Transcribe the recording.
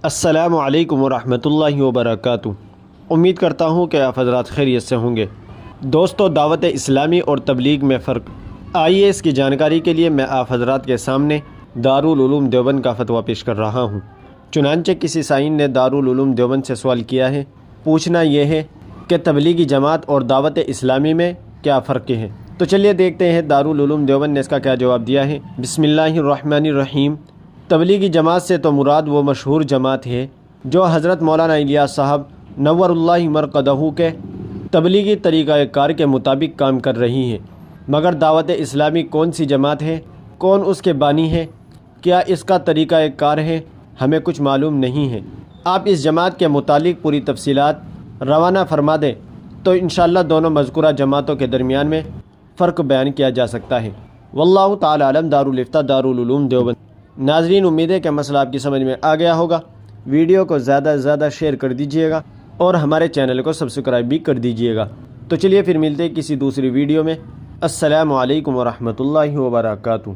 السلام علیکم ورحمۃ اللہ وبرکاتہ۔ امید کرتا ہوں کہ آپ حضرات خیریت سے ہوں گے۔ دوستو، دعوت اسلامی اور تبلیغ میں فرق، آئیے اس کی جانکاری کے لیے میں آپ حضرات کے سامنے دارالعلوم دیوبند کا فتویٰ پیش کر رہا ہوں۔ چنانچہ کسی سائن نے دارالعلوم دیوبند سے سوال کیا ہے، پوچھنا یہ ہے کہ تبلیغی جماعت اور دعوت اسلامی میں کیا فرق ہے؟ تو چلیے دیکھتے ہیں دارالعلوم دیوبند نے اس کا کیا جواب دیا ہے۔ بسم اللہ الرحمن الرحیم۔ تبلیغی جماعت سے تو مراد وہ مشہور جماعت ہے جو حضرت مولانا الیاس صاحب نور اللہ مرقدہ کے تبلیغی طریقہ کار کے مطابق کام کر رہی ہے، مگر دعوت اسلامی کون سی جماعت ہے، کون اس کے بانی ہے، کیا اس کا طریقہ کار ہے، ہمیں کچھ معلوم نہیں ہے۔ آپ اس جماعت کے متعلق پوری تفصیلات روانہ فرما دیں تو انشاءاللہ دونوں مذکورہ جماعتوں کے درمیان میں فرق بیان کیا جا سکتا ہے۔ واللہ تعالی عالم۔ دارالفتہ دارالعلوم دیوبند۔ ناظرین، امید ہے کہ مسئلہ آپ کی سمجھ میں آ گیا ہوگا۔ ویڈیو کو زیادہ سے زیادہ شیئر کر دیجئے گا اور ہمارے چینل کو سبسکرائب بھی کر دیجئے گا۔ تو چلیے پھر ملتے ہیں کسی دوسری ویڈیو میں۔ السلام علیکم ورحمۃ اللہ وبرکاتہ۔